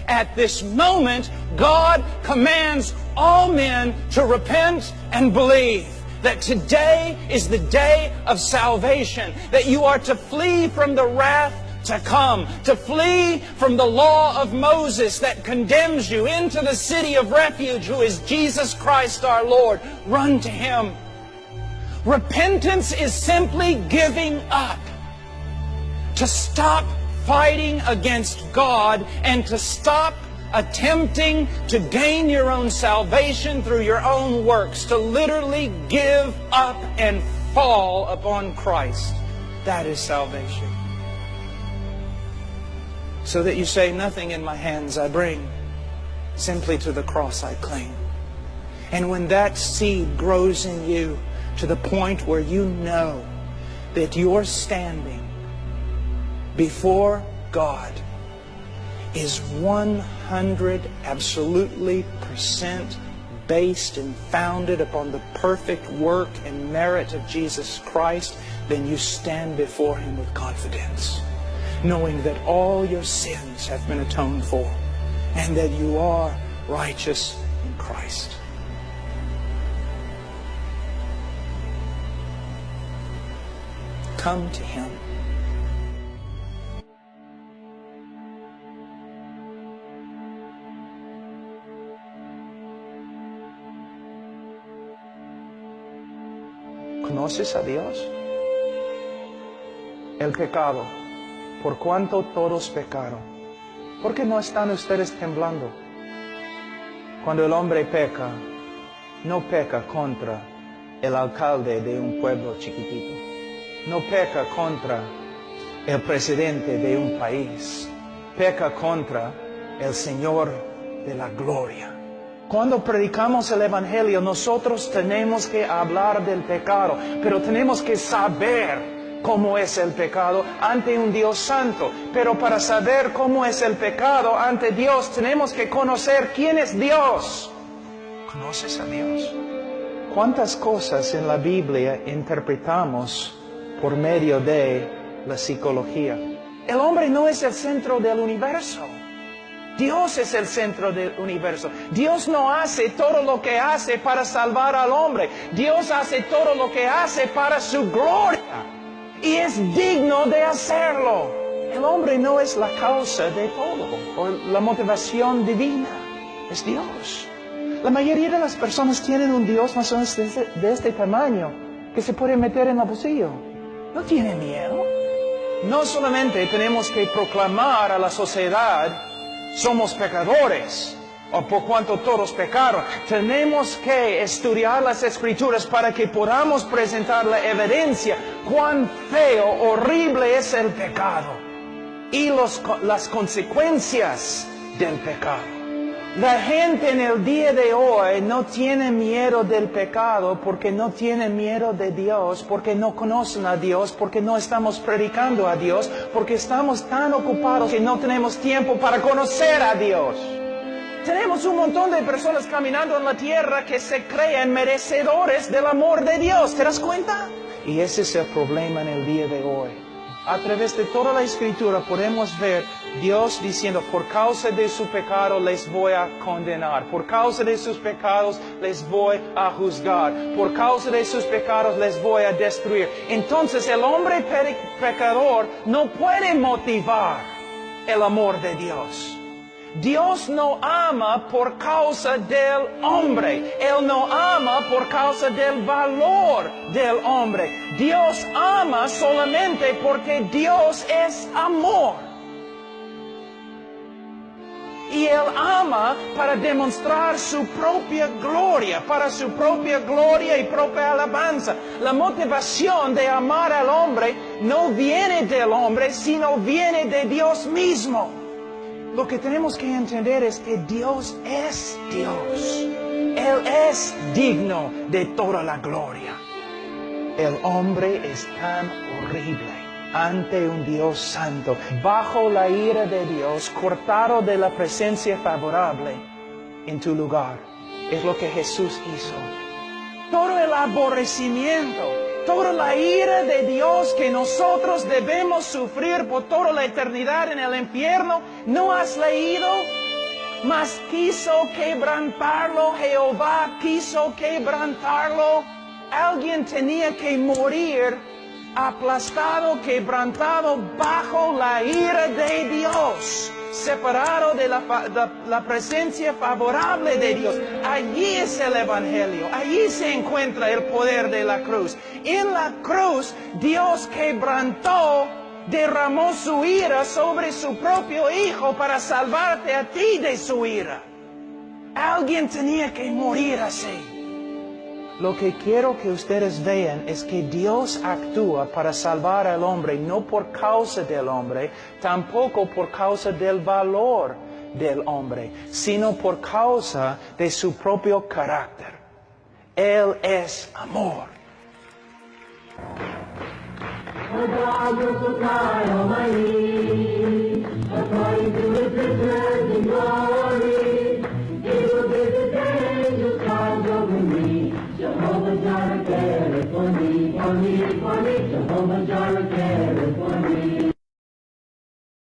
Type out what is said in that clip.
at this moment, God commands all men to repent and believe. That today is the day of salvation. That you are to flee from the wrath to come. To flee from the law of Moses that condemns you into the city of refuge, who is Jesus Christ our Lord. Run to Him. Repentance is simply giving up. To stop fighting against God and to stop attempting to gain your own salvation through your own works. To literally give up and fall upon Christ. That is salvation. So that you say, nothing in my hands I bring, simply to the cross I cling. And when that seed grows in you to the point where you know that you're standing before God is 100% based and founded upon the perfect work and merit of Jesus Christ, then you stand before Him with confidence, knowing that all your sins have been atoned for and that you are righteous in Christ. Come to Him. ¿Conoces a Dios? El pecado. Por cuanto todos pecaron. ¿Por qué no están ustedes temblando? Cuando el hombre peca, no peca contra el alcalde de un pueblo chiquitito. No peca contra el presidente de un país. Peca contra el Señor de la gloria. Cuando predicamos el Evangelio, nosotros tenemos que hablar del pecado, pero tenemos que saber cómo es el pecado ante un Dios santo. Pero para saber cómo es el pecado ante Dios, tenemos que conocer quién es Dios. ¿Conoces a Dios? ¿Cuántas cosas en la Biblia interpretamos por medio de la psicología? El hombre no es el centro del universo. Dios es el centro del universo. Dios no hace todo lo que hace para salvar al hombre. Dios hace todo lo que hace para su gloria. Y es digno de hacerlo. El hombre no es la causa de todo, o la motivación divina. Es Dios. La mayoría de las personas tienen un Dios más o menos de este tamaño, que se puede meter en el bolsillo. No tiene miedo. No solamente tenemos que proclamar a la sociedad, somos pecadores, o por cuanto todos pecaron. Tenemos que estudiar las Escrituras para que podamos presentar la evidencia cuán feo, horrible es el pecado y las consecuencias del pecado. La gente en el día de hoy no tiene miedo del pecado porque no tiene miedo de Dios, porque no conocen a Dios, porque no estamos predicando a Dios, porque estamos tan ocupados que no tenemos tiempo para conocer a Dios. Tenemos un montón de personas caminando en la tierra que se creen merecedores del amor de Dios. ¿Te das cuenta? Y ese es el problema en el día de hoy. A través de toda la Escritura podemos ver Dios diciendo, por causa de su pecado les voy a condenar. Por causa de sus pecados les voy a juzgar. Por causa de sus pecados les voy a destruir. Entonces el hombre pecador no puede motivar el amor de Dios. Dios no ama por causa del hombre. Él no ama por causa del valor del hombre. Dios ama solamente porque Dios es amor. Y Él ama para demostrar su propia gloria, para su propia gloria y propia alabanza. La motivación de amar al hombre no viene del hombre, sino viene de Dios mismo. Lo que tenemos que entender es que Dios es Dios. Él es digno de toda la gloria. El hombre es tan horrible ante un Dios santo, bajo la ira de Dios, cortado de la presencia favorable en tu lugar. Es lo que Jesús hizo. Todo el aborrecimiento, toda la ira de Dios que nosotros debemos sufrir por toda la eternidad en el infierno, ¿no has leído mas quiso quebrantarlo, Jehová quiso quebrantarlo. Alguien tenía que morir aplastado, quebrantado bajo la ira de Dios, separado de la presencia favorable de Dios. Allí es el Evangelio, allí se encuentra el poder de la cruz. En la cruz Dios quebrantó, derramó su ira sobre su propio Hijo para salvarte a ti de su ira. Alguien tenía que morir así. Lo que quiero que ustedes vean es que Dios actúa para salvar al hombre, no por causa del hombre, tampoco por causa del valor del hombre, sino por causa de su propio carácter. Él es amor. God will supply all my needs, according to His riches in glory. He will give His angels charge over me. Jehovah Jireh cares for me, for me, for me. Jehovah Jireh cares.